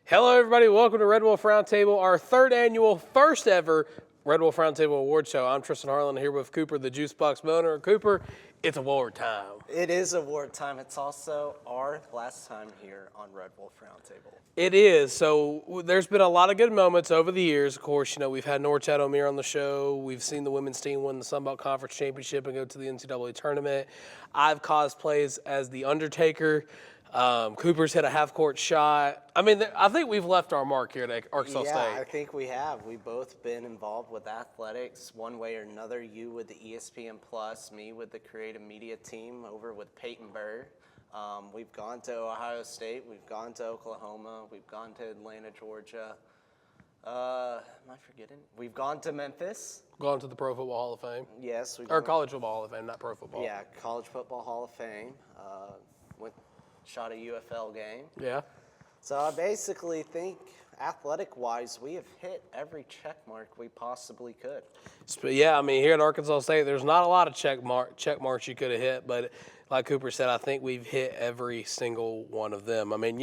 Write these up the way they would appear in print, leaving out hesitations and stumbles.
Hello, everybody. Welcome to Red Wolf Roundtable, our third annual, first ever Red Wolf Roundtable Award Show. I'm Tristan Harlan here with Cooper, the Juice Box owner. Cooper, it's award time. It is award time. It's also our last time here on Red Wolf Roundtable. It is. So there's been a lot of good moments over the years. Of course, we've had Norchad O'Meara on the show. We've seen the women's team win the Sunbelt Conference Championship and go to the NCAA tournament. I've cosplays as The Undertaker. Cooper's hit a half-court shot. I mean, I think we've left our mark here at Arkansas State. Yeah, I think we have. We've both been involved with athletics one way or another. You with the ESPN Plus, me with the creative media team over with Peyton Burr. We've gone to Ohio State. We've gone to Oklahoma. We've gone to Atlanta, Georgia. Am I forgetting? We've gone to Memphis. Gone to the Pro Football Hall of Fame. Yes. Or College Football Hall of Fame, not Pro Football. Yeah, College Football Hall of Fame. Shot a UFL game. Yeah. So I basically think athletic-wise, we have hit every check mark we possibly could. Yeah, I mean, here at Arkansas State, there's not a lot of check marks you could have hit, but like Cooper said, I think we've hit every single one of them. I mean,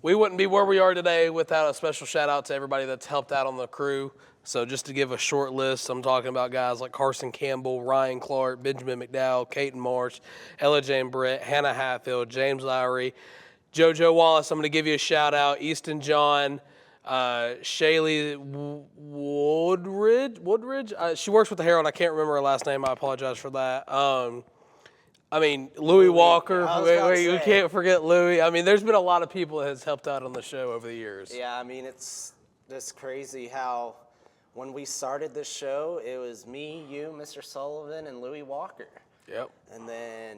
we wouldn't be where we are today without a special shout-out to everybody that's helped out on the crew. So just to give a short list, I'm talking about guys like Carson Campbell, Ryan Clark, Benjamin McDowell, Caton Marsh, Ella Jane Britt, Hannah Hatfield, James Lowry, JoJo Wallace. I'm going to give you a shout-out. Easton John, Shaylee Woodridge. She works with the Herald. I can't remember her last name. I apologize for that. Louis Walker. We can't forget Louis. I mean, there's been a lot of people that has helped out on the show over the years. Yeah, I mean, it's just crazy how when we started this show, it was me, you, Mr. Sullivan, and Louis Walker. Yep. And then,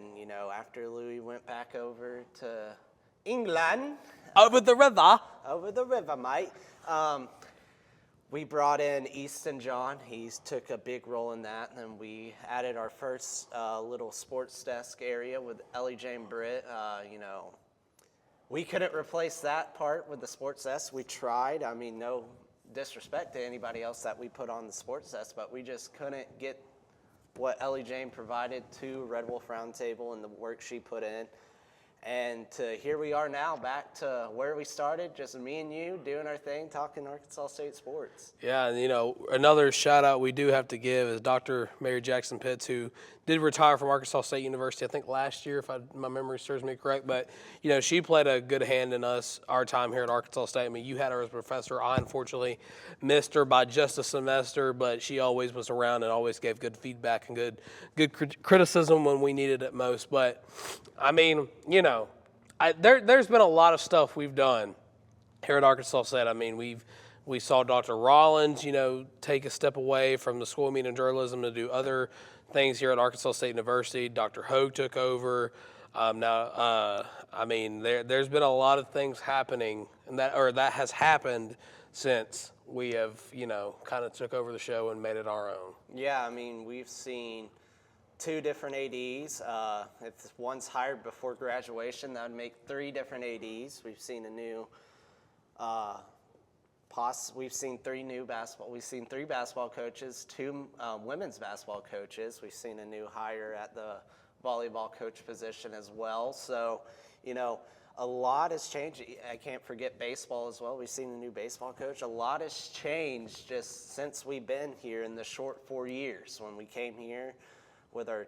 after Louis went back over to England. Over the river, mate. We brought in Easton John. He took a big role in that. And then we added our first little sports desk area with Ellie Jane Britt. We couldn't replace that part with the sports desk. We tried. I mean, no disrespect to anybody else that we put on the sports desk, but we just couldn't get what Ellie Jane provided to Red Wolf Roundtable and the work she put in. And here we are now, back to where we started, just me and you doing our thing, talking Arkansas State sports. Yeah, and another shout out we do have to give is Dr. Mary Jackson Pitts, who did retire from Arkansas State University, I think last year, if my memory serves me correct. But, she played a good hand in our time here at Arkansas State. I mean, you had her as a professor. I unfortunately missed her by just a semester, but she always was around and always gave good feedback and good criticism when we needed it most. But, I mean, there's been a lot of stuff we've done here at Arkansas State. I mean, we saw Dr. Rollins, take a step away from the school media and journalism to do other things here at Arkansas State University. Dr. Hogue took over. There's been a lot of things happening, and that has happened since we have, kind of took over the show and made it our own. Yeah, I mean, we've seen 2 different ADs. If one's hired before graduation, that would make 3 different ADs. We've seen we've seen 3 new basketball. We've seen 3 basketball coaches, 2 women's basketball coaches. We've seen a new hire at the volleyball coach position as well. So, a lot has changed. I can't forget baseball as well. We've seen a new baseball coach. A lot has changed just since we've been here in the short 4 years. When we came here with our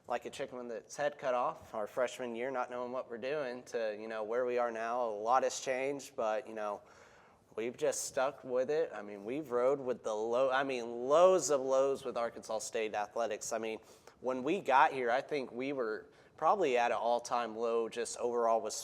like a chicken with its head cut off, our freshman year, not knowing what we're doing, to where we are now. A lot has changed, but we've just stuck with it. I mean, we've rode with lows of lows with Arkansas State athletics. I mean, when we got here, I think we were probably at an all-time low just overall with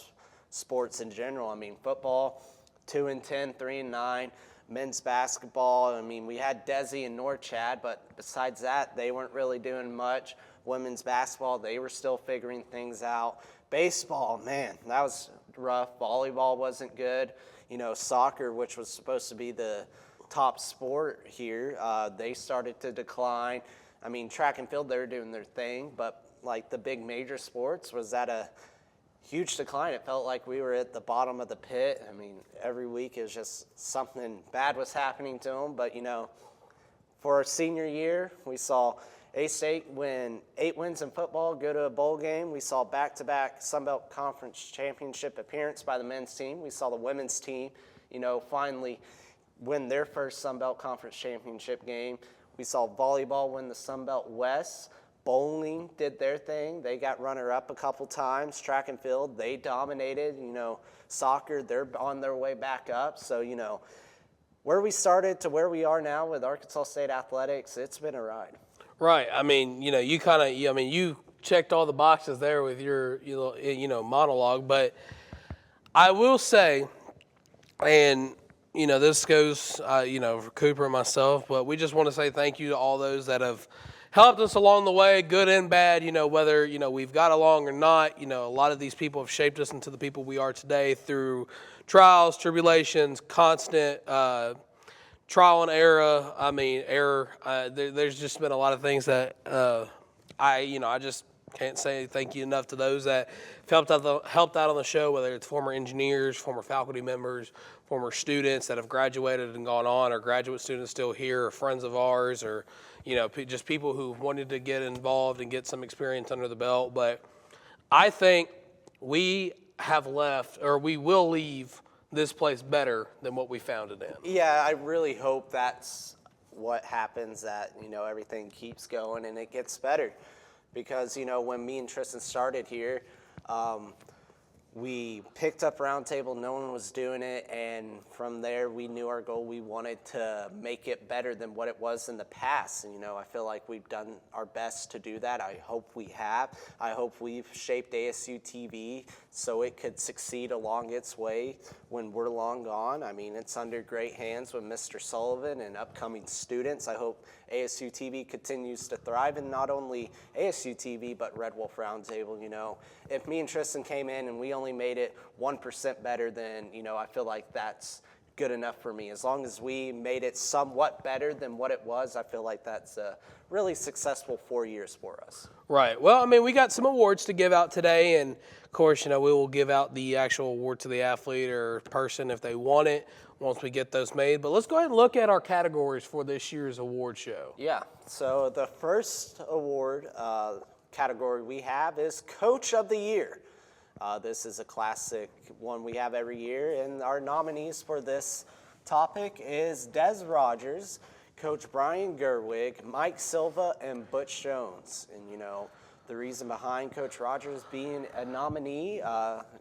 sports in general. I mean, football, 2-10, 3-9. Men's basketball, I mean, we had Desi and Norchad, but besides that, they weren't really doing much. Women's basketball, they were still figuring things out. Baseball, man, that was rough. Volleyball wasn't good. Soccer, which was supposed to be the top sport here, they started to decline. I mean, track and field, they were doing their thing, but like the big major sports was at a huge decline. It felt like we were at the bottom of the pit. I mean, every week it was just something bad was happening to them. But, for our senior year, we saw A-State win 8 wins in football, go to a bowl game. We saw back-to-back Sunbelt Conference Championship appearance by the men's team. We saw the women's team finally win their first Sun Belt Conference Championship game. We saw volleyball win the Sun Belt West. Bowling did their thing. They got runner-up a couple times. Track and field, they dominated. Soccer, they're on their way back up. So, where we started to where we are now with Arkansas State athletics, it's been a ride. Right. I mean, you checked all the boxes there with your, monologue. But I will say, and, this goes, for Cooper and myself, but we just want to say thank you to all those that have helped us along the way, good and bad, whether, we've got along or not. A lot of these people have shaped us into the people we are today through trials, tribulations, constant trial and error. There's just been a lot of things that I just can't say thank you enough to those that helped out on the show, whether it's former engineers, former faculty members, former students that have graduated and gone on, or graduate students still here, or friends of ours, or just people who wanted to get involved and get some experience under the belt. But I think we have left, or we will leave this place better than what we found it in. Yeah, I really hope that's what happens, that, everything keeps going and it gets better. Because, when me and Tristan started here, we picked up Roundtable, no one was doing it, and from there we knew our goal. We wanted to make it better than what it was in the past. And, I feel like we've done our best to do that. I hope we have. I hope we've shaped ASU-TV so it could succeed along its way when we're long gone. I mean, it's under great hands with Mr. Sullivan and upcoming students. I hope ASU-TV continues to thrive, and not only ASU-TV, but Red Wolf Roundtable. If me and Tristan came in and we only made it 1% better, then, I feel like that's good enough for me. As long as we made it somewhat better than what it was, I feel like that's a really successful 4 years for us. Right. Well, we got some awards to give out today, and of course, we will give out the actual award to the athlete or person if they want it once we get those made. But let's go ahead and look at our categories for this year's award show. Yeah. So the first award category we have is Coach of the Year. This is a classic one we have every year, and our nominees for this topic is Des Rogers, Coach Brian Gerwig, Mike Silva, and Butch Jones. And, the reason behind Coach Rogers being a nominee,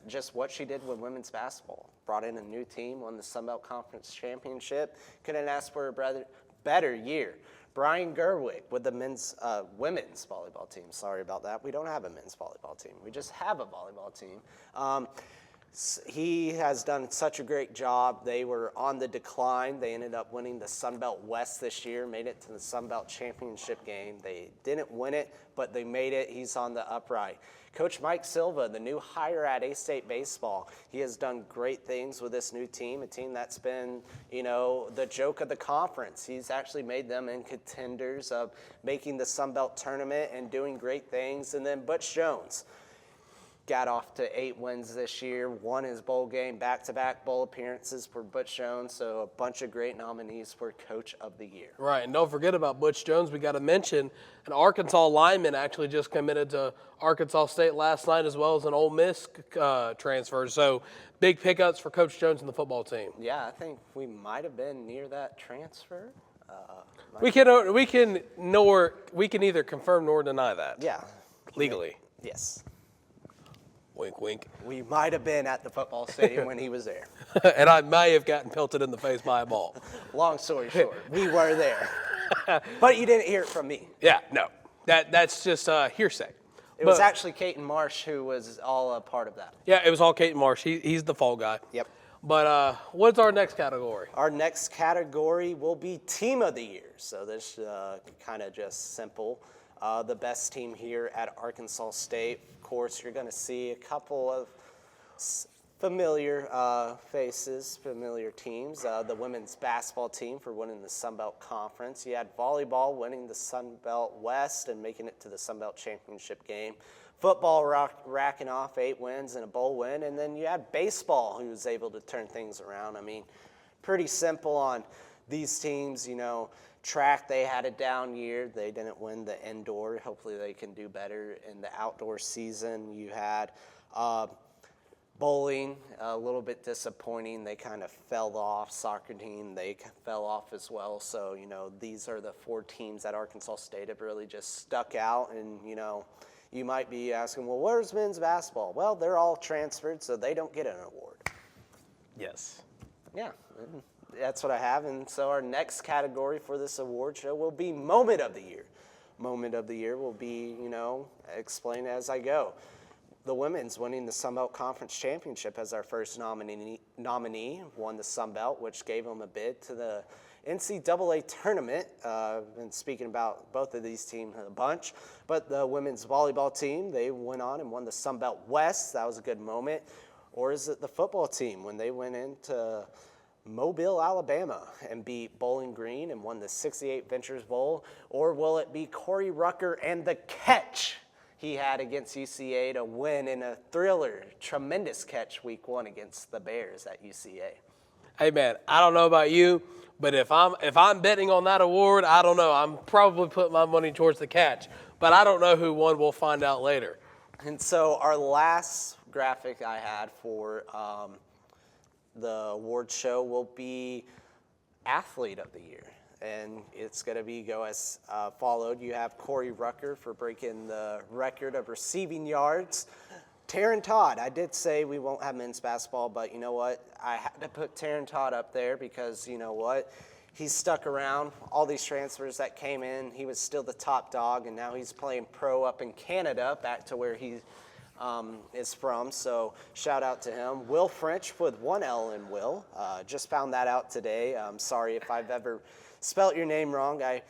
just what she did with women's basketball. Brought in a new team, won the Sun Belt Conference Championship. Couldn't ask for a better year. Brian Gerwig with the women's volleyball team. Sorry about that. We don't have a men's volleyball team. We just have a volleyball team. He has done such a great job. They were on the decline. They ended up winning the Sun Belt West this year, made it to the Sun Belt Championship game. They didn't win it, but they made it. He's on the upright. Coach Mike Silva, the new hire at A-State Baseball, he has done great things with this new team, a team that's been, the joke of the conference. He's actually made them in contenders of making the Sun Belt tournament and doing great things. And then Butch Jones got off to 8 wins this year, won his bowl game, back-to-back bowl appearances for Butch Jones, so a bunch of great nominees for Coach of the Year. Right, and don't forget about Butch Jones. We got to mention an Arkansas lineman actually just committed to Arkansas State last night, as well as an Ole Miss transfer. So big pickups for Coach Jones and the football team. Yeah, I think we might have been near that transfer. We can either confirm nor deny that. Yeah. Legally. Yes. Wink, wink. We might have been at the football stadium when he was there. And I may have gotten pelted in the face by a ball. Long story short, we were there. But you didn't hear it from me. Yeah, no. That's just hearsay. It was actually Caton Marsh who was all a part of that. Yeah, it was all Caton Marsh. He's the fall guy. Yep. But what's our next category? Our next category will be Team of the Year. So this kind of just simple. The best team here at Arkansas State. Of course, you're going to see a couple of familiar faces, familiar teams. The women's basketball team for winning the Sun Belt Conference. You had volleyball winning the Sun Belt West and making it to the Sun Belt Championship game. Football racking off 8 wins and a bowl win. And then you had baseball, who was able to turn things around. I mean, pretty simple on these teams, Track, they had a down year. They didn't win the indoor. Hopefully they can do better in the outdoor season. You had Bowling, a little bit disappointing. They kind of fell off. Soccer team, they fell off as well. So, these are the 4 teams that Arkansas State have really just stuck out. And, you might be asking, well, where's men's basketball? Well, they're all transferred, so they don't get an award. Yes. Yeah, that's what I have. And so our next category for this award show will be Moment of the Year. Moment of the Year will be, explain as I go. The women's winning the Sun Belt Conference Championship as our first nominee won the Sun Belt, which gave them a bid to the NCAA tournament. And speaking about both of these teams a bunch, but the women's volleyball team, they went on and won the Sun Belt West. That was a good moment. Or is it the football team when they went into Mobile, Alabama and beat Bowling Green and won the 68 Ventures Bowl? Or will it be Corey Rucker and the catch he had against UCA to win in a thriller, tremendous catch week 1 against the Bears at UCA? Hey man, I don't know about you, but if I'm betting on that award, I don't know. I'm probably putting my money towards the catch, but I don't know who won. We'll find out later. And so our last graphic I had for the award show will be Athlete of the Year. And it's going to go as followed. You have Corey Rucker for breaking the record of receiving yards. Taryn Todd, I did say we won't have men's basketball, but you know what? I had to put Taryn Todd up there because you know what? He's stuck around. All these transfers that came in, he was still the top dog, and now he's playing pro up in Canada, back to where he is from. So shout out to him. Will French with 1 L in Will. Just found that out today. I'm sorry if I've ever spelt your name wrong. I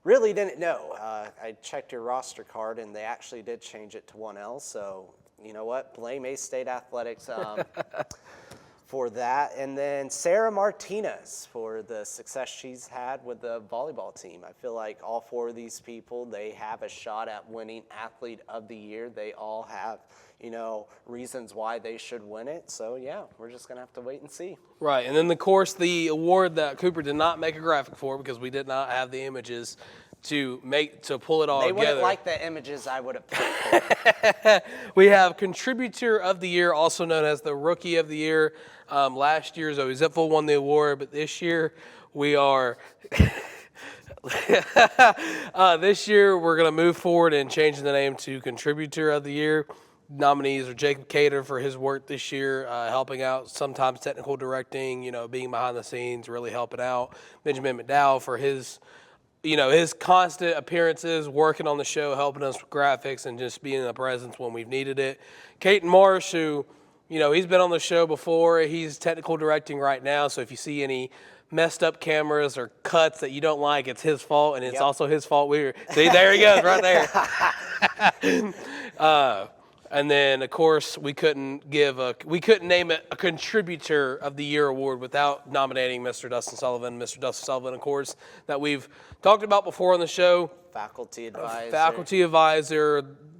really didn't know. I checked your roster card, and they actually did change it to 1 L. So you know what? Blame A-State Athletics for that. And then Sarah Martinez for the success she's had with the volleyball team. I feel like all 4 of these people, they have a shot at winning Athlete of the Year. They all have, reasons why they should win it. So, yeah, we're just going to have to wait and see. Right, and then, of course, the award that Cooper did not make a graphic for because we did not have the images to pull it all They together. wouldn't like the images I would have put for. We have Contributor of the Year, also known as the Rookie of the Year. Last year, Zoe Zipfel won the award, but this year we are this year we're going to move forward and change the name to Contributor of the Year. Nominees are Jacob Cater for his work this year, helping out, sometimes technical directing, being behind the scenes, really helping out. Benjamin McDowell for his constant appearances, working on the show, helping us with graphics, and just being a presence when we've needed it. Caden Marsh, who, he's been on the show before. He's technical directing right now, so if you see any messed up cameras or cuts that you don't like, it's his fault, and it's also his fault. See, there he goes, right there. And then, of course, we couldn't name it a Contributor of the Year award without nominating Mr. Dustin Sullivan. Mr. Dustin Sullivan, of course, that we've talked about before on the show. Faculty advisor.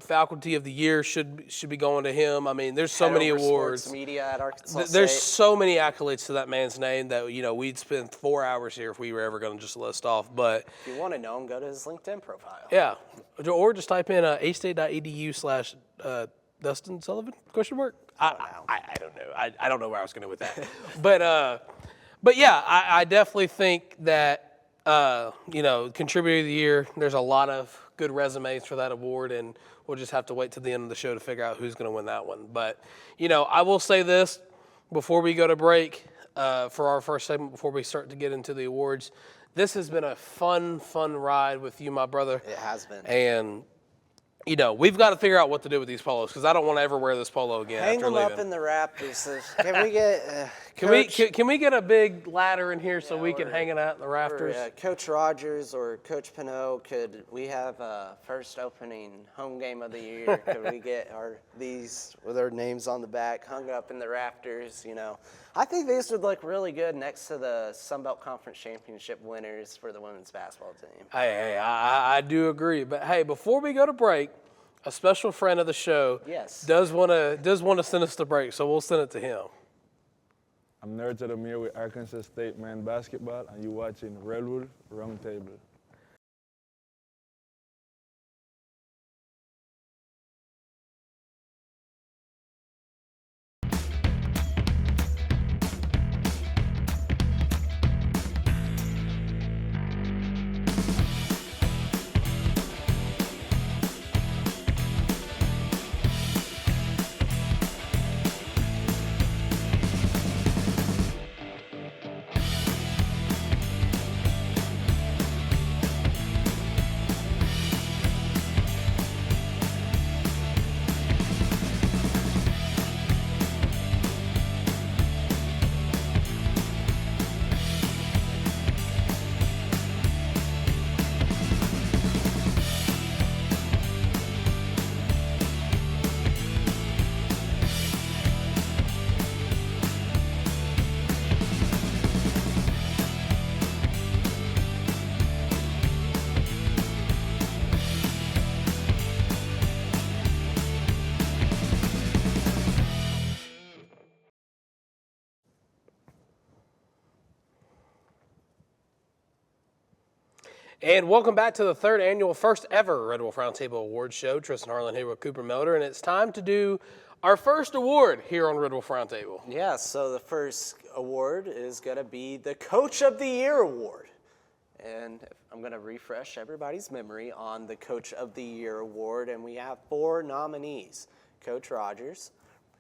Faculty of the Year should be going to him. I mean, there's so many awards. Sports media at Arkansas There's State. so many accolades to that man's name that, we'd spend 4 hours here if we were ever going to just list off. But if you want to know him, go to his LinkedIn profile. Yeah. Or just type in astate.edu/Dustin Sullivan, question mark? I don't know. I don't know where I was going to go with that. But yeah, I definitely think that, Contributor of the Year, there's a lot of good resumes for that award, and we'll just have to wait till the end of the show to figure out who's going to win that one. But, I will say this before we go to break for our first segment, before we start to get into the awards. This has been a fun ride with you, my brother. It has been. And we've got to figure out what to do with these polos because I don't want to ever wear this polo again. Hang after them leaving. up in the rafters. Can we get Can we get a big ladder in here so we can hang it out in the rafters? Coach Rogers or Coach Pinot, could we have a first opening home game of the year? Could we get these with our names on the back hung up in the rafters? I think these would look really good next to the Sun Belt Conference Championship winners for the women's basketball team. Hey, I do agree. But hey, before we go to break, a special friend of the show does want to send us to break, so we'll send it to him. I'm Nerd to the Mirror with Arkansas State men's basketball, and you're watching Red Wolf Roundtable. And welcome back to the third annual, first ever Red Wolf Roundtable Awards Show. Tristan Harlan here with Cooper Melder, and it's time to do our first award here on Red Wolf Roundtable. Yeah, so the first award is going to be the Coach of the Year award. And I'm going to refresh everybody's memory on the Coach of the Year award, and we have 4 nominees: Coach Rogers,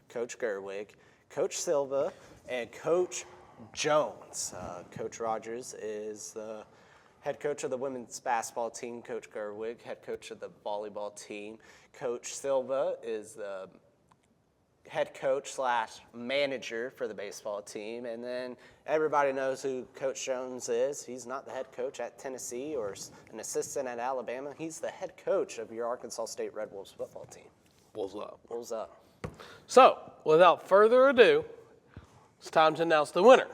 Coach Gerwig, Coach Silva, and Coach Jones. Coach Rogers is the head coach of the women's basketball team. Coach Gerwig, head coach of the volleyball team. Coach Silva is the head coach / manager for the baseball team. And then everybody knows who Coach Jones is. He's not the head coach at Tennessee or an assistant at Alabama. He's the head coach of your Arkansas State Red Wolves football team. Wolves up. Wolves up. So, without further ado, it's time to announce the winner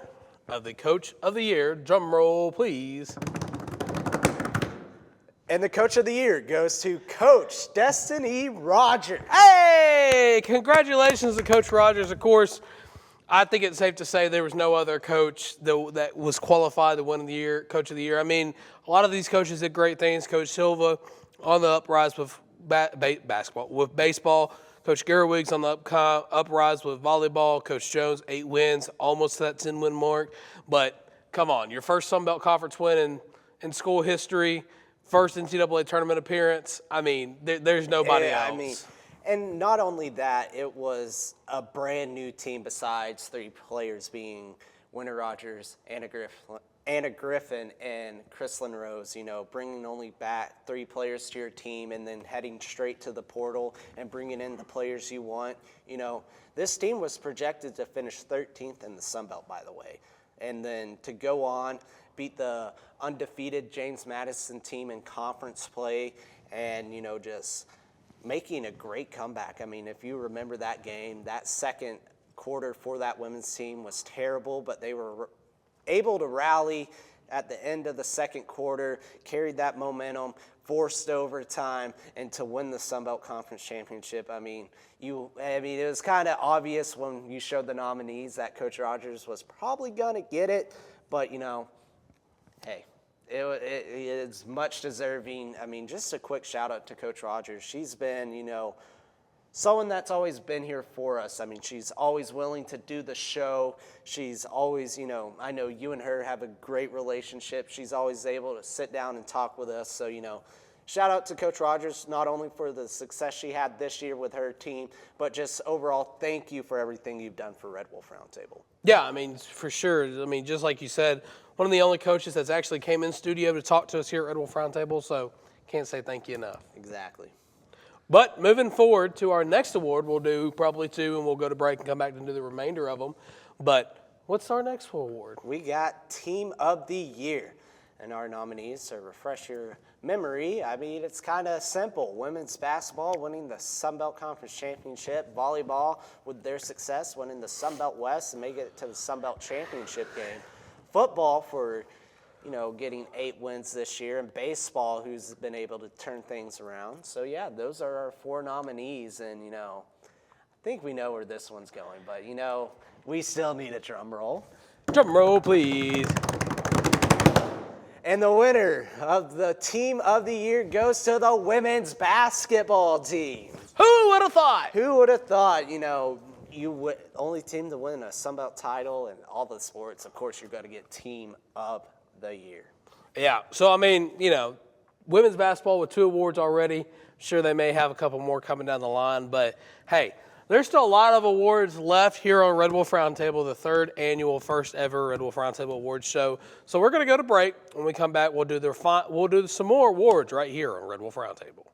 of the Coach of the Year. Drum roll, please. And the Coach of the Year goes to Coach Destiny Rogers. Hey, congratulations to Coach Rogers. Of course, I think it's safe to say there was no other coach that was qualified to win the year, Coach of the Year. I mean, a lot of these coaches did great things. Coach Silva on the uprise with basketball, with baseball. Coach Gerwig's on the uprise with volleyball. Coach Jones, 8 wins, almost to that 10-win mark. But come on, your first Sun Belt Conference win in school history. First NCAA tournament appearance. I mean, there's nobody else. I mean, and not only that, it was a brand new team besides 3 players being Winter Rogers, Anna Griffin, and Chrislyn Rose. You know, bringing only back 3 players to your team and then heading straight to the portal and bringing in the players you want. You know, this team was projected to finish 13th in the Sun Belt, by the way, and then to go on, beat the undefeated James Madison team in conference play, and, you know, just making a great comeback. I mean, if you remember that game, that second quarter for that women's team was terrible, but they were able to rally at the end of the second quarter, carried that momentum, forced overtime, and to win the Sun Belt Conference Championship. I mean, it was kind of obvious when you showed the nominees that Coach Rogers was probably going to get it, but, you know, hey, it is much deserving. I mean, just a quick shout out to Coach Rogers. She's been, you know, someone that's always been here for us. I mean, she's always willing to do the show. She's always, you know, I know you and her have a great relationship. She's always able to sit down and talk with us. So, you know, shout out to Coach Rogers, not only for the success she had this year with her team, but just overall, thank you for everything you've done for Red Wolf Roundtable. Yeah, I mean, for sure. I mean, just like you said, one of the only coaches that's actually came in studio to talk to us here at Red Wolf Roundtable, so can't say thank you enough. Exactly. But moving forward to our next award, we'll do probably 2, and we'll go to break and come back and do the remainder of them. But what's our next award? We got Team of the Year. And our nominees, to refresh your memory, I mean, it's kind of simple. Women's basketball winning the Sun Belt Conference Championship. Volleyball, with their success, winning the Sun Belt West and making it to the Sun Belt Championship game. Football for, you know, getting 8 wins this year. And baseball, who's been able to turn things around. So, yeah, those are our 4 nominees. And, you know, I think we know where this one's going. But, you know, we still need a drum roll. Drum roll, please. And the winner of the Team of the Year goes to the women's basketball team. Who would have thought? Who would have thought, you know, only team to win a Sun Belt title in all the sports, of course, you're going to get Team of the Year. Yeah, so, I mean, you know, women's basketball with 2 awards already. Sure, they may have a couple more coming down the line, but, hey, there's still a lot of awards left here on Red Wolf Roundtable, the 3rd annual, first ever Red Wolf Roundtable Awards show. So we're going to go to break. When we come back, we'll do some more awards right here on Red Wolf Roundtable.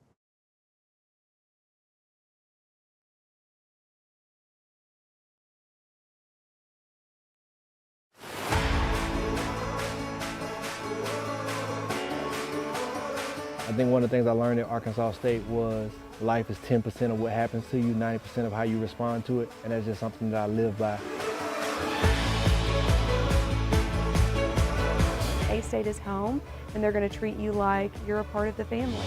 I think one of the things I learned at Arkansas State was life is 10% of what happens to you, 90% of how you respond to it, and that's just something that I live by. A-State is home, and they're going to treat you like you're a part of the family.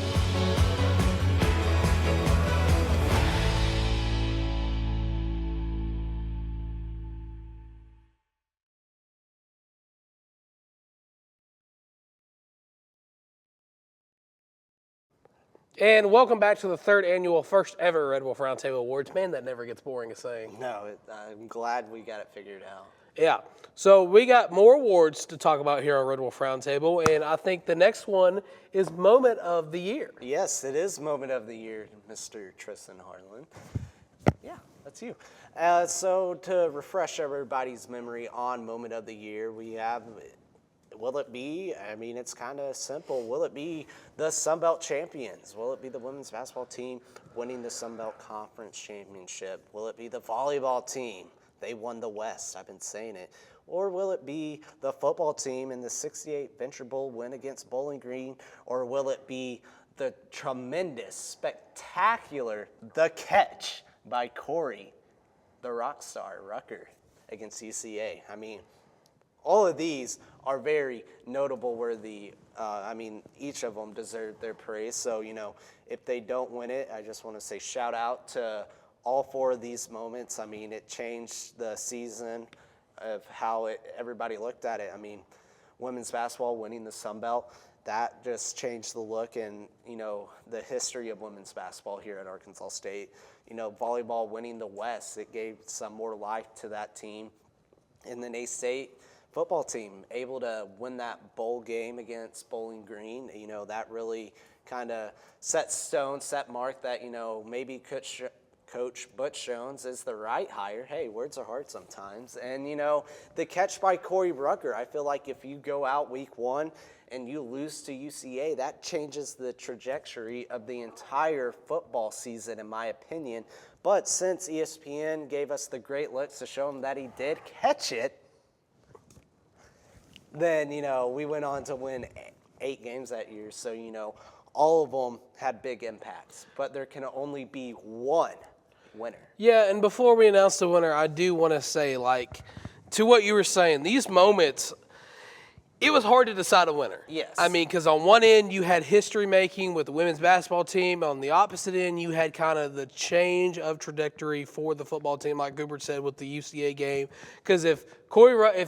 And welcome back to the third annual, first ever Red Wolf Roundtable Awards. Man, that never gets boring of saying. No, I'm glad we got it figured out. Yeah. So we got more awards to talk about here on Red Wolf Roundtable, and I think the next one is Moment of the Year. Yes, it is Moment of the Year, Mr. Tristan Harlan. Yeah, that's you. So to refresh everybody's memory on Moment of the Year, we have, will it be, I mean, it's kind of simple. Will it be the Sun Belt champions? Will it be the women's basketball team winning the Sun Belt Conference Championship? Will it be the volleyball team? They won the West, I've been saying it. Or will it be the football team in the 68 Venture Bowl win against Bowling Green? Or will it be the tremendous, spectacular, the catch by Corey, the rock star Rucker against UCA? I mean, all of these are very notable worthy. Each of them deserve their praise. So, if they don't win it, I just want to say shout out to all four of these moments. I mean, it changed the season of how everybody looked at it. I mean, women's basketball winning the Sun Belt, that just changed the look and, the history of women's basketball here at Arkansas State. Volleyball winning the West, it gave some more life to that team. And then A-State football team able to win that bowl game against Bowling Green, that really kind of set mark that, maybe Coach Butch Jones is the right hire. Hey, words are hard sometimes. And, the catch by Corey Rucker, I feel like if you go out week one and you lose to UCA, that changes the trajectory of the entire football season, in my opinion. But since ESPN gave us the great looks to show him that he did catch it, then, we went on to win 8 games that year. So, all of them had big impacts. But there can only be one winner. Yeah, and before we announce the winner, I do want to say, to what you were saying, these moments, it was hard to decide a winner. Yes. I mean, because on one end, you had history making with the women's basketball team. On the opposite end, you had kind of the change of trajectory for the football team, like Cooper said, with the UCA game. Because if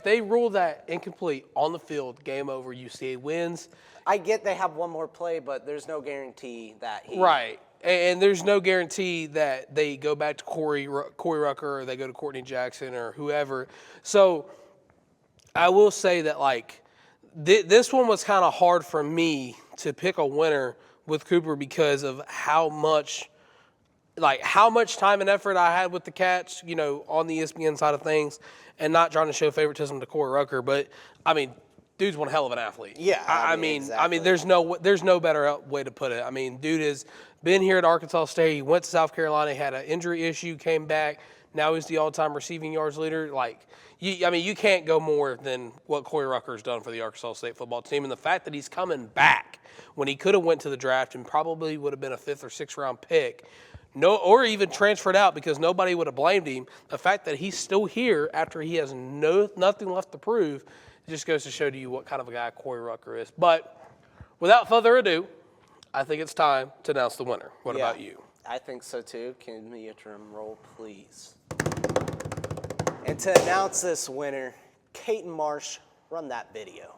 they rule that incomplete on the field, game over, UCA wins. I get they have one more play, but there's no guarantee that he... Right. And there's no guarantee that they go back to Corey Rucker or they go to Courtney Jackson or whoever. So I will say that, this one was kind of hard for me to pick a winner with Cooper because of how much time and effort I had with the catch, on the ESPN side of things, and not trying to show favoritism to Corey Rucker. But, dude's one hell of an athlete. Yeah, exactly. There's no better way to put it. I mean, dude has been here at Arkansas State. He went to South Carolina, had an injury issue, came back. Now he's the all-time receiving yards leader. You can't go more than what Corey Rucker's done for the Arkansas State football team. And the fact that he's coming back when he could have went to the draft and probably would have been a 5th or 6th round pick, or even transferred out because nobody would have blamed him. The fact that he's still here after he has nothing left to prove, it just goes to show to you what kind of a guy Corey Rucker is. But without further ado, I think it's time to announce the winner. What about you? I think so too. Can we get a drum roll, please? And to announce this winner, Kate and Marsh, run that video.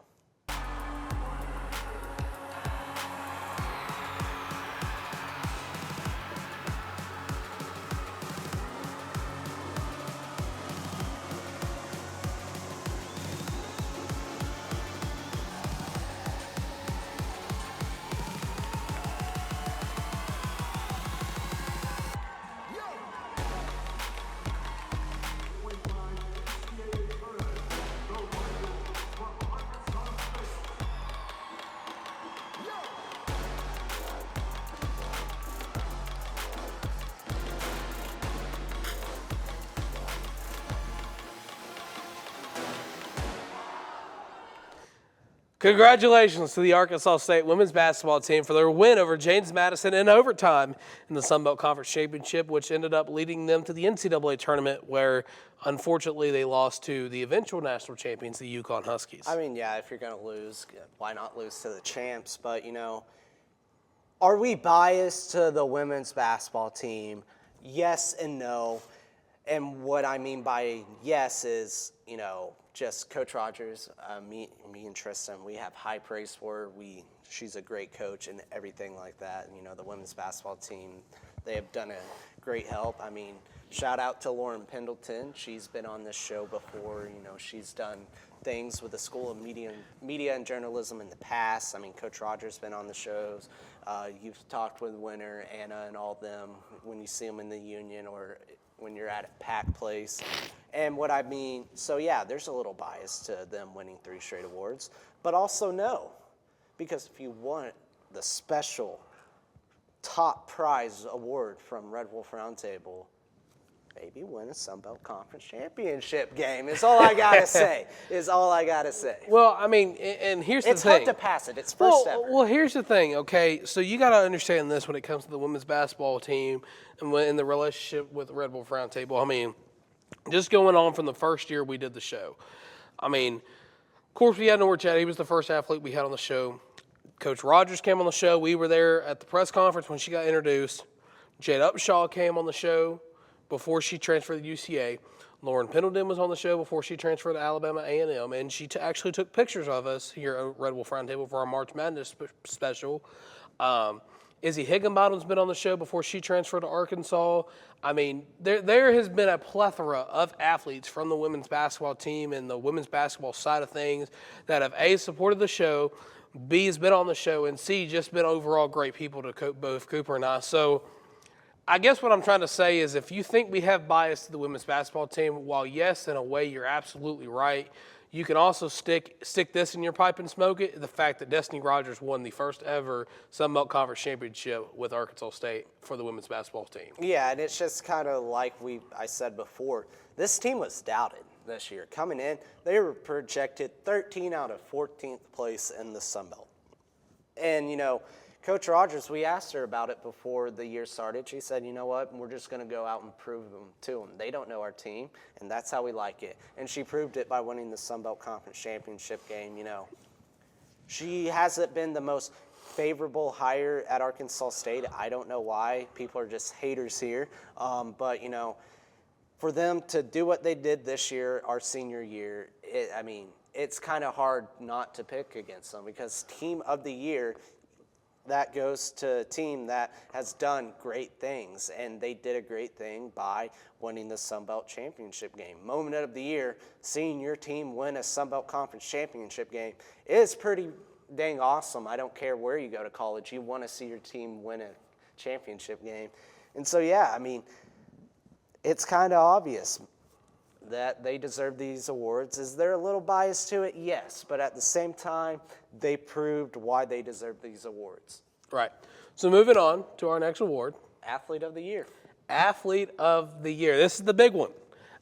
Congratulations to the Arkansas State women's basketball team for their win over James Madison in overtime in the Sun Belt Conference Championship, which ended up leading them to the NCAA tournament where, unfortunately, they lost to the eventual national champions, the Yukon Huskies. If you're going to lose, why not lose to the champs? But, are we biased to the women's basketball team? Yes and no. And what I mean by yes is, just Coach Rogers, me and Tristan, we have high praise for her. She's a great coach and everything like that. And, the women's basketball team, they have done a great help. I mean, shout out to Lauren Pendleton. She's been on this show before. She's done things with the School of Media and Journalism in the past. I mean, Coach Rogers been on the shows. You've talked with Winter, Anna, and all them when you see them in the Union or when you're at a packed place. And what I mean, so yeah, there's a little bias to them winning 3 straight awards, but also no, because if you want the special top prize award from Red Wolf Roundtable, maybe win a Sun Belt Conference championship game. Is all I gotta say. Well, I mean, and here's the thing. It's hard to pass it. It's first ever. Well, here's the thing. Okay, so you got to understand this when it comes to the women's basketball team and in the relationship with Red Wolf Roundtable. I mean, just going on from the first year we did the show. I mean, of course we had Nora Chad. He was the first athlete we had on the show. Coach Rogers came on the show. We were there at the press conference when she got introduced. Jade Upshaw came on the show before she transferred to UCA. Lauren Pendleton was on the show before she transferred to Alabama A&M, and she actually took pictures of us here at Red Wolf Roundtable for our March Madness special. Izzy Higginbottom's been on the show before she transferred to Arkansas. I mean, there has been a plethora of athletes from the women's basketball team and the women's basketball side of things that have, A, supported the show, B, has been on the show, and C, just been overall great people to both Cooper and I. So I guess what I'm trying to say is if you think we have bias to the women's basketball team, while yes, in a way you're absolutely right, you can also stick this in your pipe and smoke it, the fact that Destiny Rogers won the first ever Sun Belt Conference championship with Arkansas State for the women's basketball team. Yeah, and it's just kind of like I said before, this team was doubted this year. Coming in, they were projected 13 out of 14th place in the Sun Belt. And, Coach Rogers, we asked her about it before the year started. She said, you know what, we're just going to go out and prove them to them. They don't know our team, and that's how we like it. And she proved it by winning the Sun Belt Conference championship game. She hasn't been the most favorable hire at Arkansas State. I don't know why. People are just haters here. But, for them to do what they did this year, our senior year, it's kind of hard not to pick against them because Team of the Year, that goes to a team that has done great things, and they did a great thing by winning the Sun Belt championship game. Moment of the year, seeing your team win a Sun Belt Conference championship game is pretty dang awesome. I don't care where you go to college. You want to see your team win a championship game. And so, yeah, it's kind of obvious that they deserve these awards. Is there a little bias to it? Yes, but at the same time, they proved why they deserve these awards. Right. So moving on to our next award. Athlete of the Year. Athlete of the Year. This is the big one.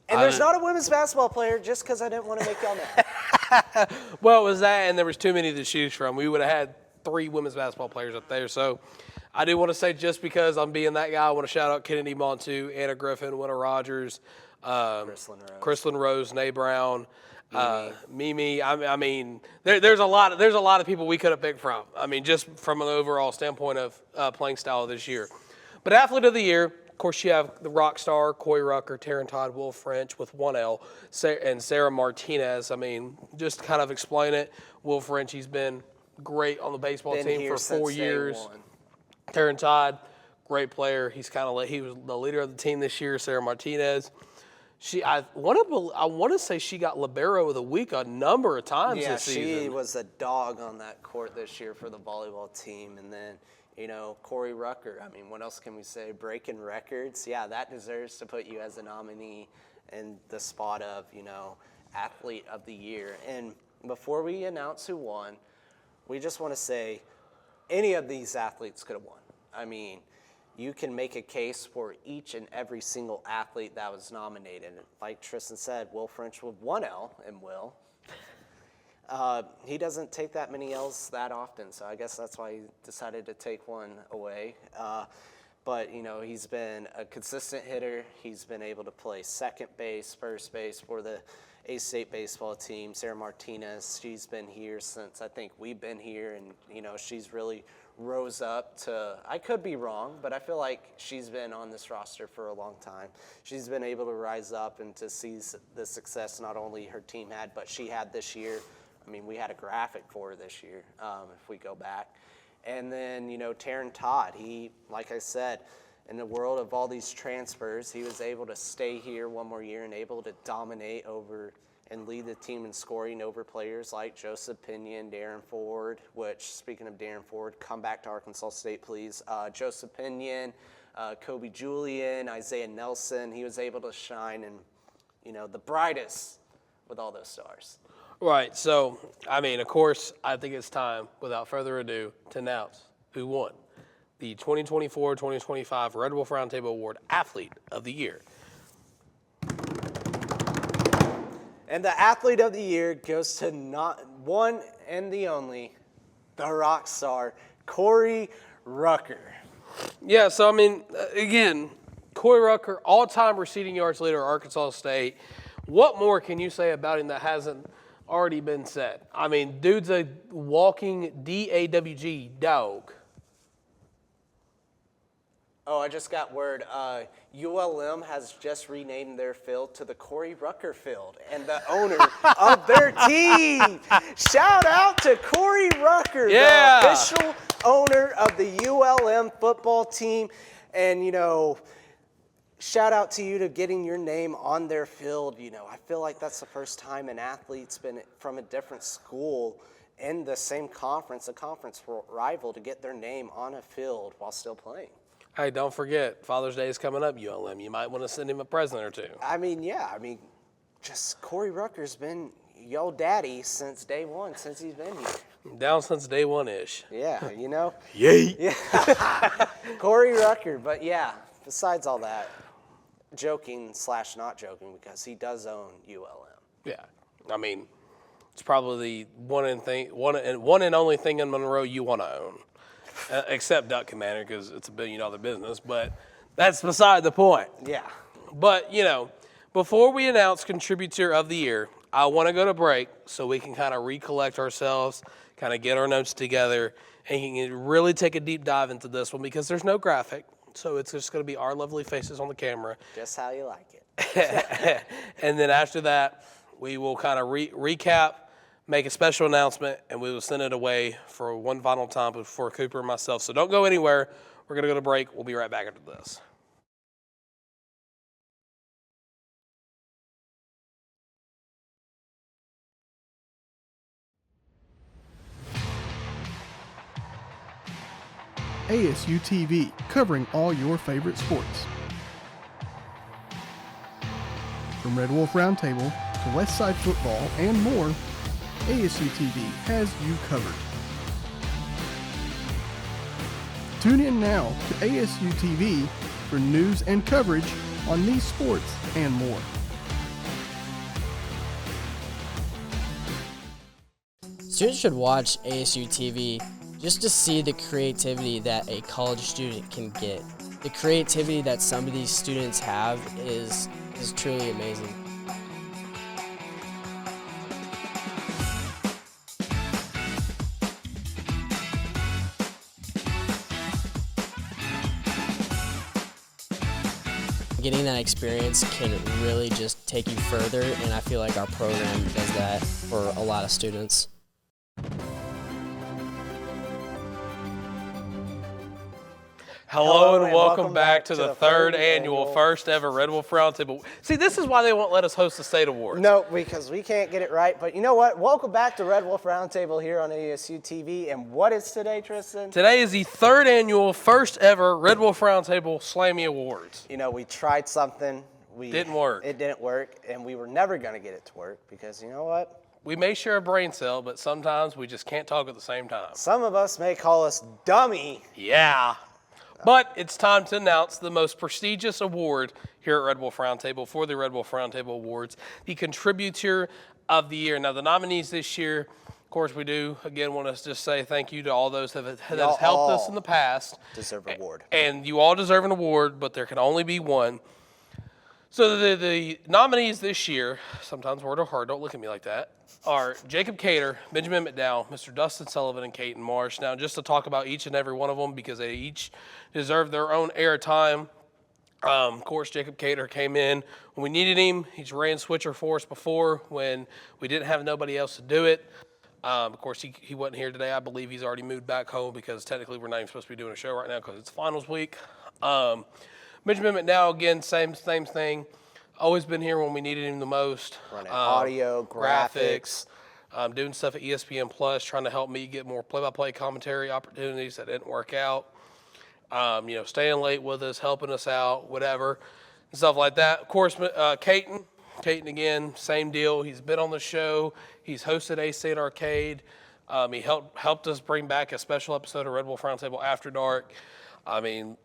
And there's not a women's basketball player just because I didn't want to make y'all mad. Well, it was that, and there was too many to choose from. We would have had 3 women's basketball players up there. So I do want to say, just because I'm being that guy, I want to shout out Kennedy Montu, Anna Griffin, Winter Rogers, Chrislyn Rose, Nay Brown, Mimi. There's a lot of people we could have picked from. Just from an overall standpoint of playing style this year. But Athlete of the Year, of course, you have the rock star, Coy Rucker, Taryn Todd, Will French with 1L, and Sarah Martinez. Just to kind of explain it, Will French, he's been great on the baseball team for 4 years. Taryn Todd, great player. He was the leader of the team this year. Sarah Martinez, I want to say she got libero of the week a number of times this season. Yeah, she was a dog on that court this year for the volleyball team. And then, Cory Rucker. What else can we say? Breaking records. Yeah, that deserves to put you as a nominee in the spot of, Athlete of the Year. And before we announce who won, we just want to say any of these athletes could have won. You can make a case for each and every single athlete that was nominated. Like Tristan said, Will French with 1L, and Will. He doesn't take that many L's that often, so I guess that's why he decided to take one away. But, he's been a consistent hitter. He's been able to play second base, first base for the A-State baseball team. Sarah Martinez, she's been here since I think we've been here, and, she's really rose up to, I could be wrong, but I feel like she's been on this roster for a long time. She's been able to rise up and to see the success not only her team had, but she had this year. I mean, we had a graphic for her this year, if we go back. And then, Taryn Todd, he, like I said, in the world of all these transfers, he was able to stay here one more year and able to dominate over and lead the team in scoring over players like Joseph Pinion, Darren Ford, which, speaking of Darren Ford, come back to Arkansas State, please. Joseph Pinion, Kobe Julian, Isaiah Nelson. He was able to shine and, the brightest with all those stars. Right. So, I mean, of course, I think it's time, without further ado, to announce who won the 2024-2025 Red Wolf Roundtable Award Athlete of the Year. And the Athlete of the Year goes to not one and the only, the rock star, Corey Rucker. Yeah, so, I mean, again, Corey Rucker, all-time receiving yards leader at Arkansas State. What more can you say about him that hasn't already been said? I mean, dude's a walking DAWG dog. Oh, I just got word. ULM has just renamed their field to the Corey Rucker Field, and the owner of their team. Shout out to Corey Rucker, Yeah. the official owner of the ULM football team. And, shout out to you to getting your name on their field. I feel like that's the first time an athlete's been from a different school in the same conference, a conference rival, to get their name on a field while still playing. Hey, don't forget, Father's Day is coming up, ULM. You might want to send him a present or two. I mean, just Corey Rucker's been yo daddy since day one, since he's been here. Down since day one-ish. Yeah, Yay. Yeah. Corey Rucker, but yeah, besides all that, joking / not joking, because he does own ULM. Yeah. I mean, it's probably the one and only thing in Monroe you want to own. Except Duck Commander, because it's $1 billion business, but that's beside the point. Yeah. But, before we announce Contributor of the Year, I want to go to break so we can kind of recollect ourselves, kind of get our notes together, and you can really take a deep dive into this one because there's no graphic, so it's just going to be our lovely faces on the camera. Just how you like it. And then after that, we will kind of recap, make a special announcement, and we will send it away for one final time before Cooper and myself. So don't go anywhere. We're going to go to break. We'll be right back after this. ASU-TV, covering all your favorite sports. From Red Wolf Roundtable to Westside football and more, ASU-TV has you covered. Tune in now to ASU-TV for news and coverage on these sports and more. Students should watch ASU-TV just to see the creativity that a college student can get. The creativity that some of these students have is truly amazing. Getting that experience can really just take you further, and I feel like our program does that for a lot of students. Hello and welcome back to the third annual first ever Red Wolf Roundtable. See, this is why they won't let us host the state awards. No, because we can't get it right. But you know what? Welcome back to Red Wolf Roundtable here on ASU TV. And what is today, Tristan? Today is the third annual first ever Red Wolf Roundtable Slammy Awards. We tried something. Didn't work. It didn't work, and we were never going to get it to work because you know what? We may share a brain cell, but sometimes we just can't talk at the same time. Some of us may call us dummy. Yeah. But it's time to announce the most prestigious award here at Red Wolf Roundtable for the Red Wolf Roundtable Awards, the Contributor of the Year. Now, the nominees this year, of course, we do, again, want to just say thank you to all those that have helped us in the past. Deserve an award. And you all deserve an award, but there can only be one. So the nominees this year, sometimes word or hard, don't look at me like that, are Jacob Cater, Benjamin McDowell, Mr. Dustin Sullivan, and Caton Marsh. Now, just to talk about each and every one of them because they each deserve their own airtime. Of course, Jacob Cater came in when we needed him. He's ran switcher for us before when we didn't have nobody else to do it. Of course, he wasn't here today. I believe he's already moved back home because technically we're not even supposed to be doing a show right now because it's finals week. Benjamin McDowell, again, same thing. Always been here when we needed him the most. Running audio, graphics. Doing stuff at ESPN Plus, trying to help me get more play-by-play commentary opportunities that didn't work out. Staying late with us, helping us out, whatever, and stuff like that. Of course, Caton again, same deal. He's been on the show. He's hosted A-State Arcade. He helped us bring back a special episode of Red Wolf Roundtable After Dark. I mean,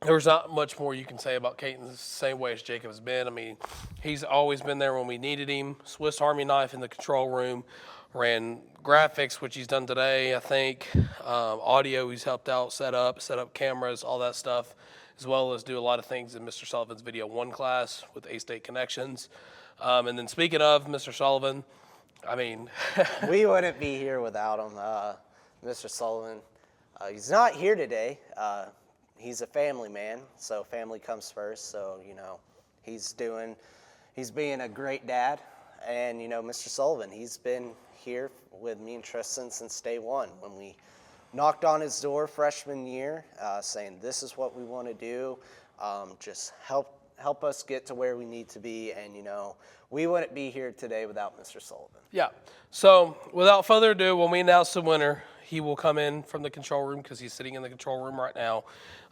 there's not much more you can say about Caton the same way as Jacob has been. I mean, he's always been there when we needed him. Swiss Army knife in the control room. Ran graphics, which he's done today, I think. Audio, he's helped out, set up cameras, all that stuff, as well as do a lot of things in Mr. Sullivan's Video 1 class with A-State Connections. And then speaking of Mr. Sullivan, I mean... we wouldn't be here without him. Mr. Sullivan, he's not here today. He's a family man, so family comes first. So, he's being a great dad. And, Mr. Sullivan, he's been here with me and Tristan since day one when we knocked on his door freshman year saying, this is what we want to do. Just help us get to where we need to be. And, we wouldn't be here today without Mr. Sullivan. Yeah. So without further ado, when we announce the winner, he will come in from the control room because he's sitting in the control room right now.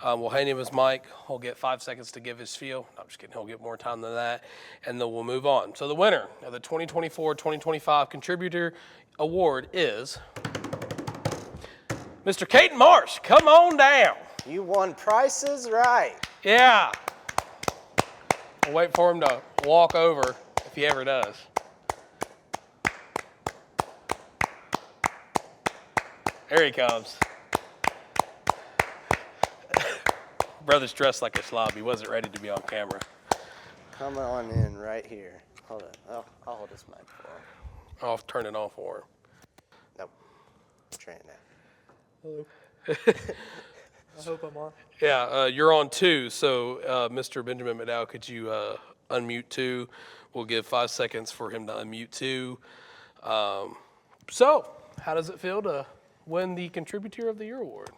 We'll hand him his mic. He'll get 5 seconds to give his spiel. No, I'm just kidding. He'll get more time than that, and then we'll move on. So the winner of the 2024-2025 Contributor Award is Mr. Caton Marsh. Come on down. You won Prices Right. Yeah. We'll wait for him to walk over if he ever does. There he comes. Brother's dressed like a slob. He wasn't ready to be on camera. Come on in right here. Hold on. I'll hold his mic for him. I'll turn it on for him. Nope. Try it now. Hello. I hope I'm on. Yeah, you're on 2. So, Mr. Benjamin McDowell, could you unmute 2? We'll give 5 seconds for him to unmute 2. So, how does it feel to win the Contributor of the Year award?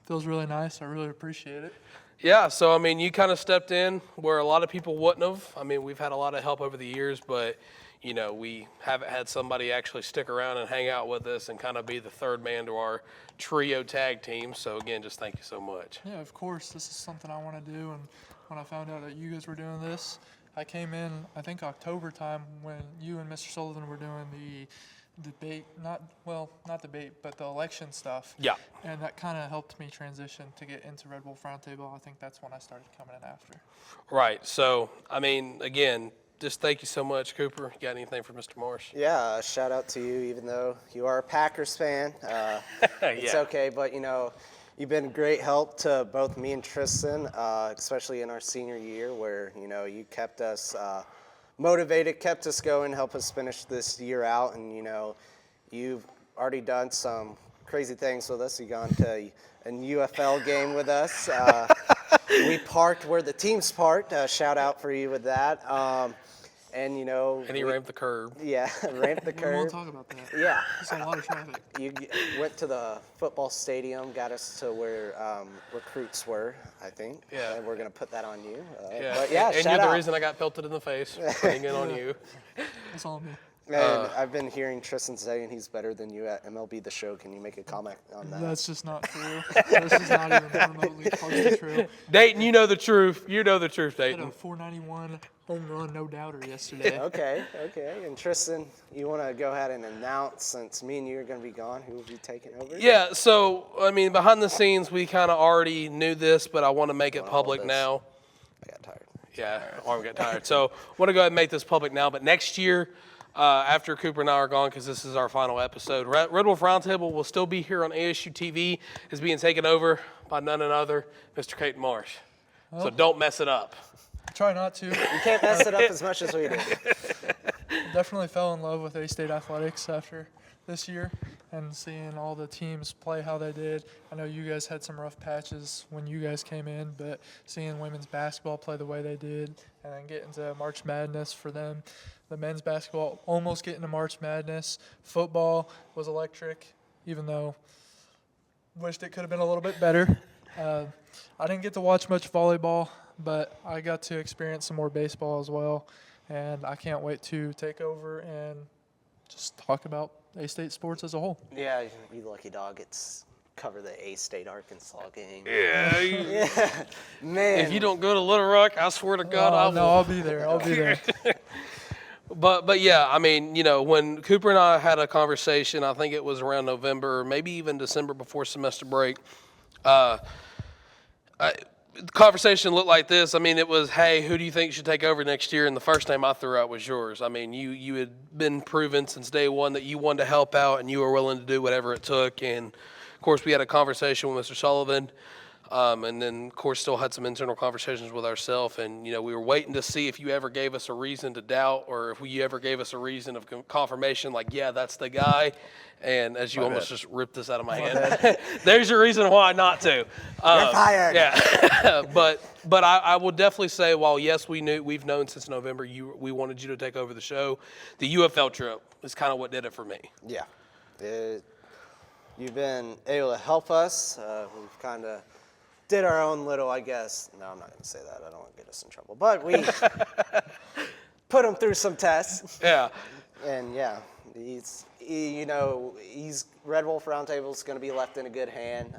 Feels really nice. I really appreciate it. Yeah, so I mean, you kind of stepped in where a lot of people wouldn't have. I mean, we've had a lot of help over the years, but we haven't had somebody actually stick around and hang out with us and kind of be the third man to our trio tag team. So again, just thank you so much. Yeah, of course. This is something I want to do. And when I found out that you guys were doing this, I came in, I think October time when you and Mr. Sullivan were doing the debate, not debate, but the election stuff. Yeah. And that kind of helped me transition to get into Red Wolf Roundtable. I think that's when I started coming in after. Right. So, I mean, again, just thank you so much, Cooper. You got anything for Mr. Marsh? Yeah, shout out to you, even though you are a Packers fan. It's okay, but you've been great help to both me and Tristan, especially in our senior year where, you kept us motivated, kept us going, helped us finish this year out. And, you've already done some crazy things with us. You've gone to a UFL game with us. We parked where the teams parked. Shout out for you with that. And he ramped the curb. Yeah, ramped the We curb. won't talk about that. Yeah. There's a lot of traffic. You went to the football stadium, got us to where recruits were, I think. Yeah. And we're going to put that on you. Yeah. But yeah, and shout you're out. the reason I got pelted in the face, putting it on you. That's all me. And I've been hearing Tristan saying he's better than you at MLB The Show. Can you make a comment on that? That's just not true. This is not even remotely close to true. Dayton, you know the truth. You know the truth, I hit a Dayton. 491 home run, no doubter yesterday. Okay. And Tristan, you want to go ahead and announce, since me and you are going to be gone, who will be taking over? Yeah, so, I mean, behind the scenes, we kind of already knew this, but I want to make it public now. I got tired. Yeah, arm got tired. So, want to go ahead and make this public now. But next year, after Cooper and I are gone, because this is our final episode, Red Wolf Roundtable will still be here on ASU-TV. It's being taken over by none other, Mr. Caton Marsh. So don't mess it up. Try not to. You can't mess it up as much as we do. Definitely fell in love with A-State athletics after this year and seeing all the teams play how they did. I know you guys had some rough patches when you guys came in, but seeing women's basketball play the way they did and then getting to March Madness for them, the men's basketball almost getting to March Madness. Football was electric, even though wished it could have been a little bit better. I didn't get to watch much volleyball, but I got to experience some more baseball as well, and I can't wait to take over and just talk about A-State sports as a whole. Yeah, you lucky dog. It's cover the A-State Arkansas game. Yeah. Yeah, man. If you don't go to Little Rock, I swear to God, I will. No, I'll be there. I'll be there. But yeah, I mean, when Cooper and I had a conversation, I think it was around November, maybe even December before semester break. The conversation looked like this. I mean, it was, hey, who do you think should take over next year? And the first name I threw out was yours. I mean, you had been proven since day one that you wanted to help out and you were willing to do whatever it took. And, of course, we had a conversation with Mr. Sullivan. And then, of course, still had some internal conversations with ourselves. And, we were waiting to see if you ever gave us a reason to doubt or if you ever gave us a reason of confirmation, like, yeah, that's the guy. And as you almost just ripped this out of my hand, there's your reason why not to. You're fired. Yeah. but I will definitely say, while, yes, we've known since November we wanted you to take over the show, the UFL trip is kind of what did it for me. Yeah. You've been able to help us. We've kind of did our own little, I guess. No, I'm not going to say that. I don't want to get us in trouble. But we put him through some tests. Yeah. And, yeah, Red Wolf Roundtable is going to be left in a good hand.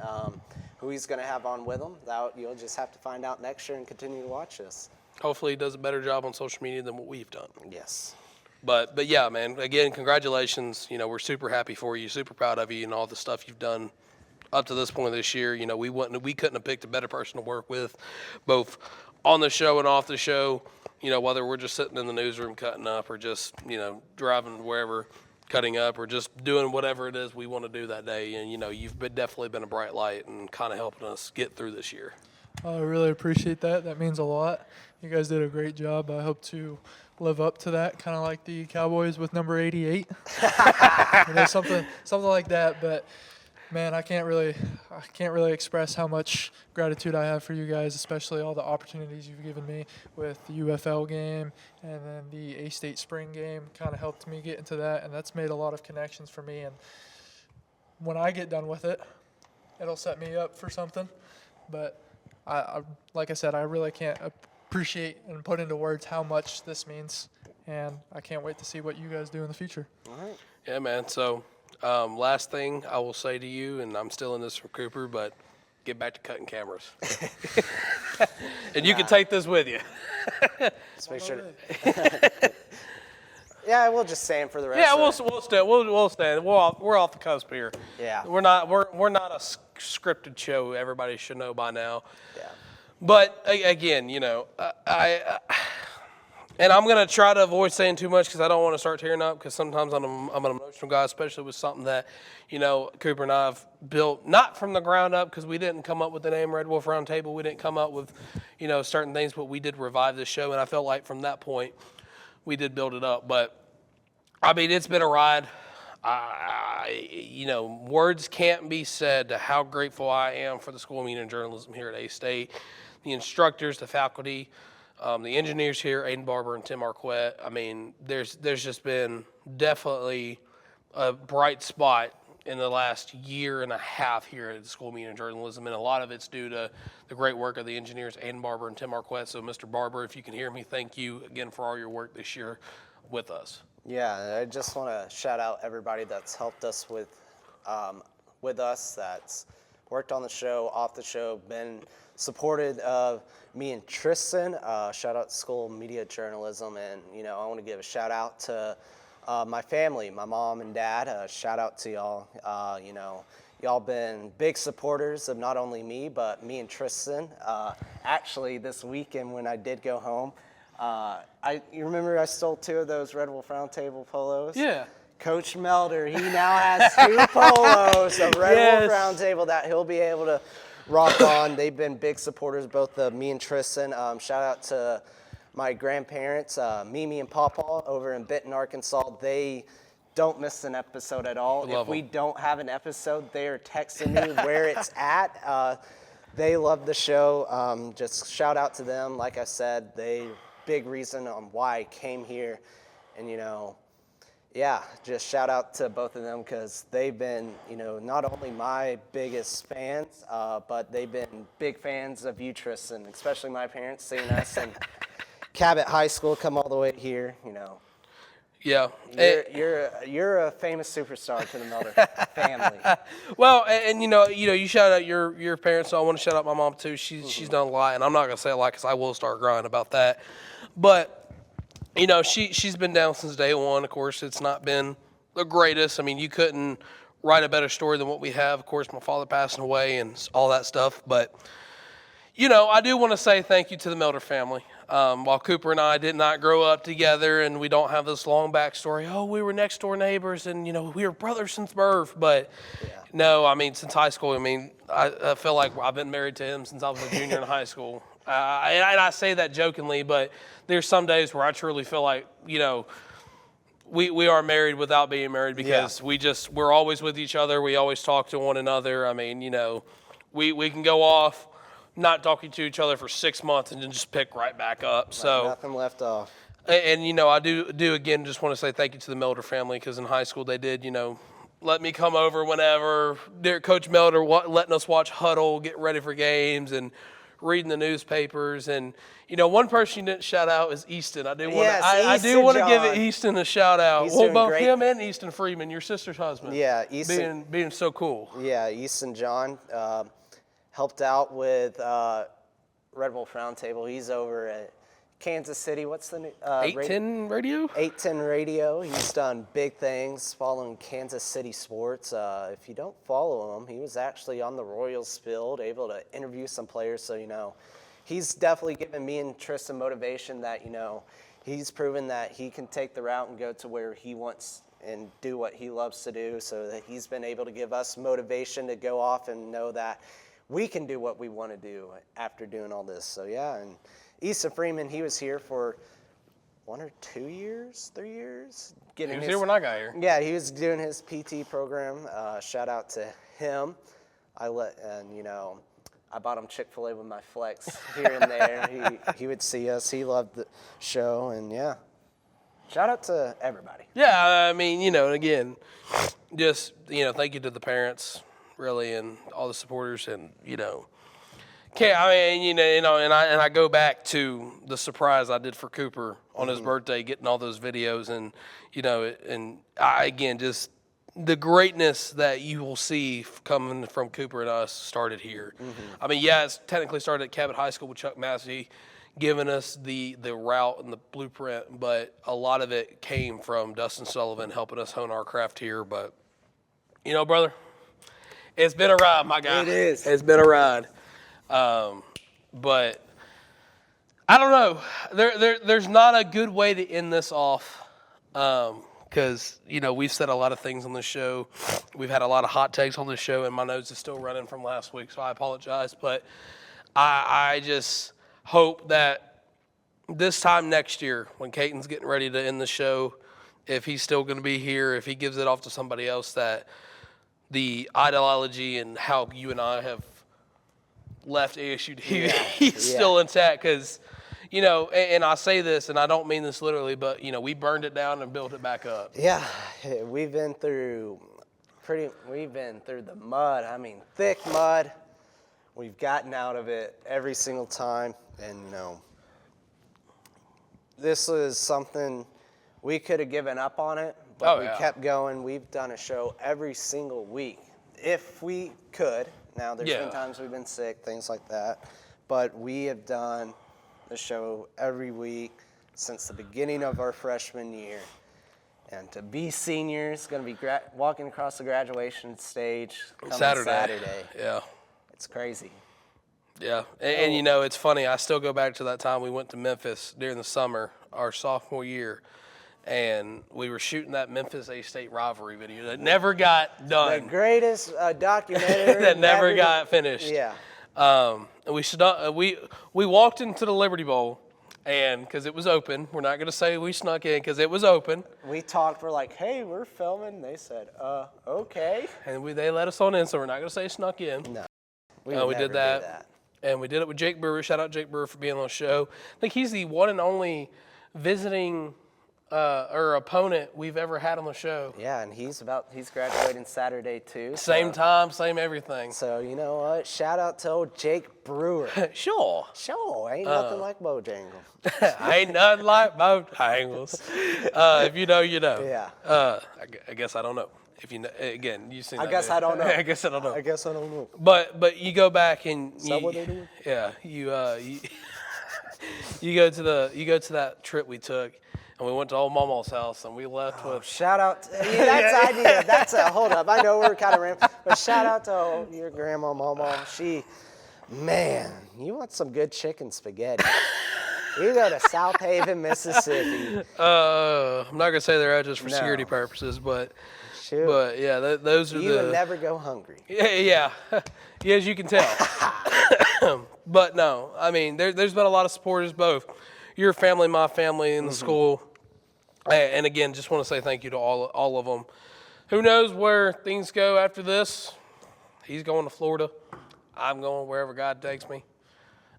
Who he's going to have on with him, you'll just have to find out next year and continue to watch this. Hopefully he does a better job on social media than what we've done. Yes. But yeah, man, again, congratulations. We're super happy for you, super proud of you and all the stuff you've done up to this point this year. We couldn't have picked a better person to work with, both on the show and off the show, whether we're just sitting in the newsroom cutting up or just, driving wherever, cutting up or just doing whatever it is we want to do that day. And, you've definitely been a bright light and kind of helping us get through this year. I really appreciate that. That means a lot. You guys did a great job. I hope to live up to that, kind of like the Cowboys with number 88. Something like that. But man, I can't really express how much gratitude I have for you guys, especially all the opportunities you've given me with the UFL game and then the A-State spring game. Kind of helped me get into that, and that's made a lot of connections for me. And when I get done with it, it'll set me up for something. But I like I said, I really can't appreciate and put into words how much this means, and I can't wait to see what you guys do in the future. All right. Yeah, man. So last thing I will say to you, and I'm stealing this from Cooper, but get back to cutting cameras. And you can take this with you. Just make sure. Yeah, we'll just stand for the rest. Yeah, of we'll stand. We'll stand. We're off the cusp here. Yeah. We're not a scripted show. Everybody should know by now. Yeah. But again, and I'm gonna try to avoid saying too much because I don't want to start tearing up. Because sometimes I'm an emotional guy, especially with something that Cooper and I have built not from the ground up, because we didn't come up with the name Red Wolf Roundtable. We didn't come up with certain things, but we did revive the show, and I felt like from that point we did build it up. But I mean, it's been a ride. Words can't be said to how grateful I am for the School of Media and Journalism here at A-State, the instructors, the faculty, the engineers here, Aiden Barber and Tim Arquette. I mean, there's just been definitely a bright spot in the last year and a half here at the School of Media and Journalism, and a lot of it's due to the great work of the engineers, Aiden Barber and Tim Arquette. So, Mr. Barber, if you can hear me, thank you again for all your work this year with us. Yeah, I just want to shout out everybody that's helped us with us, that's worked on the show, off the show, been supported of me and Tristan. Shout out to School of Media Journalism, and I want to give a shout out to my family, my mom and dad. Shout out to y'all. Y'all been big supporters of not only me, but me and Tristan. Actually, this weekend when I did go home, you remember I stole 2 of those Red Wolf Roundtable polos? Yeah. Coach Melder, he now has 2 polos of Red Wolf Roundtable that he'll be able to rock on. They've been big supporters, both of me and Tristan. Shout out to my grandparents, Mimi and Pawpaw over in Benton, Arkansas, they don't miss an episode at all. If we don't have an episode, they are texting me where it's at. They love the show. Just shout out to them. Like I said, they big reason on why I came here. And, just shout out to both of them because they've been, not only my biggest fans, but they've been big fans of you, Tristan, especially my parents seeing us in Cabot High School come all the way here, Yeah. You're a famous superstar to the Melder family. Well, and you shout out your parents, so I want to shout out my mom too. She's done a lot, and I'm not gonna say a lot because I will start crying about that. But she's been down since day one. Of course, it's not been the greatest. I mean, you couldn't write a better story than what we have. Of course, my father passing away and all that stuff. But I do want to say thank you to the Melder family. While Cooper and I did not grow up together and we don't have this long backstory, we were next door neighbors and, we were brothers since birth. But no, I mean, since high school, I feel like I've been married to him since I was a junior in high school. And I say that jokingly, but there's some days where I truly feel like, we are married without being married because we're always with each other. We always talk to one another. I mean, we can go off not talking to each other for 6 months and then just pick right back up. So nothing left off. And I do again just want to say thank you to the Melder family because in high school they did, let me come over whenever. Coach Melder letting us watch Huddle, get ready for games, and reading the newspapers. And one person you didn't shout out is Easton. I do want to give Easton a shout out. He's doing both great. Him and Easton Freeman, your sister's husband. Yeah, Easton being so cool. Yeah, Easton John helped out with Red Wolf Roundtable. He's over at Kansas City. What's the new 810 Radio? 810 Radio. He's done big things following Kansas City sports. If you don't follow him, he was actually on the Royals field, able to interview some players. So, he's definitely given me and Tristan motivation that, he's proven that he can take the route and go to where he wants and do what he loves to do. So that he's been able to give us motivation to go off and know that we can do what we want to do after doing all this. So, and Easton Freeman, he was here for 1 or 2 years, 3 years. He was here when I got here. Yeah, he was doing his PT program. Shout out to him. I bought him Chick-fil-A with my flex here and there. He would see us. He loved the show, and shout out to everybody. Yeah, again, just thank you to the parents, really, and all the supporters, and and I go back to the surprise I did for Cooper on his birthday, getting all those videos, and just the greatness that you will see coming from Cooper and us started here. It's technically started at Cabot High School with Chuck Massey, giving us the route and the blueprint, but a lot of it came from Dustin Sullivan helping us hone our craft here. But brother, it's been a ride, my guy. It is. It's been a ride. But I don't know. There's not a good way to end this off because, we've said a lot of things on the show. We've had a lot of hot takes on the show, and my nose is still running from last week, so I apologize. But I just hope that this time next year when Caton's getting ready to end the show, if he's still going to be here, if he gives it off to somebody else, that the ideology and how you and I have left ASU-TV is still intact because, and I say this, and I don't mean this literally, but, we burned it down and built it back up. Yeah, we've been through the mud. Thick mud. We've gotten out of it every single time, and, this was something we could have given up on it, but we kept going. We've done a show every single week, if we could. Now, there's been times we've been sick, things like that, but we have done the show every week since the beginning of our freshman year. And to be seniors, going to be walking across the graduation stage coming Saturday. Yeah. It's crazy. Yeah, and it's funny. I still go back to that time we went to Memphis during the summer, our sophomore year, and we were shooting that Memphis A-State rivalry video that never got done. The greatest documentary that never got finished. Yeah. And we walked into the Liberty Bowl, And because it was open, we're not going to say we snuck in because it was open. We talked, we're like, hey, we're filming. They said, okay. And they let us on in, so we're not going to say snuck in. No. We would did never do that. And we did it with Jake Brewer. Shout out Jake Brewer for being on the show. I think he's the one and only visiting or opponent we've ever had on the show. Yeah, and he's graduating Saturday too. Same time, same everything. So you know what? Shout out to old Jake Brewer. Sure. Ain't nothing like Bojangles. Ain't nothing like Bojangles. If you know, you know. Yeah. I guess I don't know. If you know, again, you seen. I guess I don't know. I guess I don't know. I guess I don't know. But you go back and what they doing? Yeah, you you go to that trip we took, and we went to old Mama's house, and we left with. Shout out. That's idea. That's a hold up. I know we're kind of rambling, but shout out to your grandma, Mama. Man, you want some good chicken spaghetti? You go to South Haven, Mississippi. I'm not gonna say their address for security purposes, but. Shoot. But yeah, those are you would never go hungry. Yeah, as you can tell. But no, I mean, there's been a lot of supporters, both your family, my family, in the school. And again, just want to say thank you to all of them. Who knows where things go after this? He's going to Florida. I'm going wherever God takes me.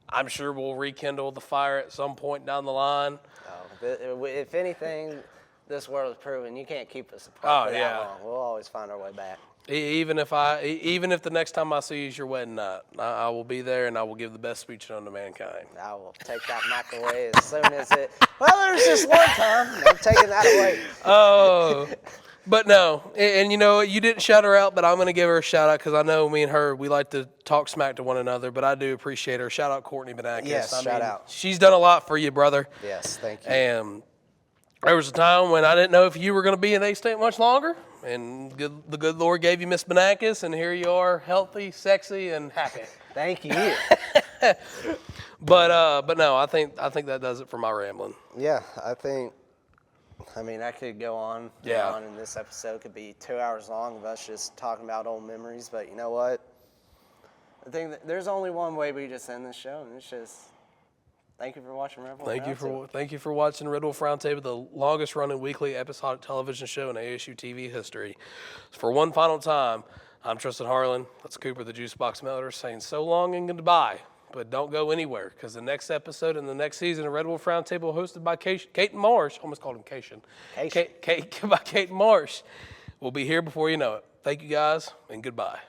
I'm sure we'll rekindle the fire at some point down the line. If anything, this world has proven you can't keep us apart for that long. We'll always find our way back. Even if the next time I see you is your wedding night, I will be there and I will give the best speech known to mankind. I will take that mic away as soon as it. Well, there's just one time I'm taking that away. Oh, but no, and you know you didn't shout her out, but I'm going to give her a shout out because I know me and her we like to talk smack to one another, but I do appreciate her. Shout out Courtney Benakis. Yes, shout out. She's done a lot for you, brother. Yes, thank you. And there was a time when I didn't know if you were going to be in A-State much longer, and the good Lord gave you Miss Benakis, and here you are, healthy, sexy, and happy. Thank you. But no, I think that does it for my rambling. Yeah, I mean, I could go on and on, and this episode could be 2 hours long of us just talking about old memories, but you know what? I think that there's only one way we just end this show, and it's just thank you for watching Red Wolf Roundtable. Thank you for watching Red Wolf Roundtable, the longest running weekly episodic television show in ASU-TV history. For one final time, I'm Tristan Harlan. That's Cooper, the Juice Box Melter, saying so long and goodbye. But don't go anywhere, because the next episode in the next season of Red Wolf Roundtable, hosted by Kate and Marsh, almost called him Cation. By Kate and Marsh, will be here before you know it. Thank you guys, and goodbye.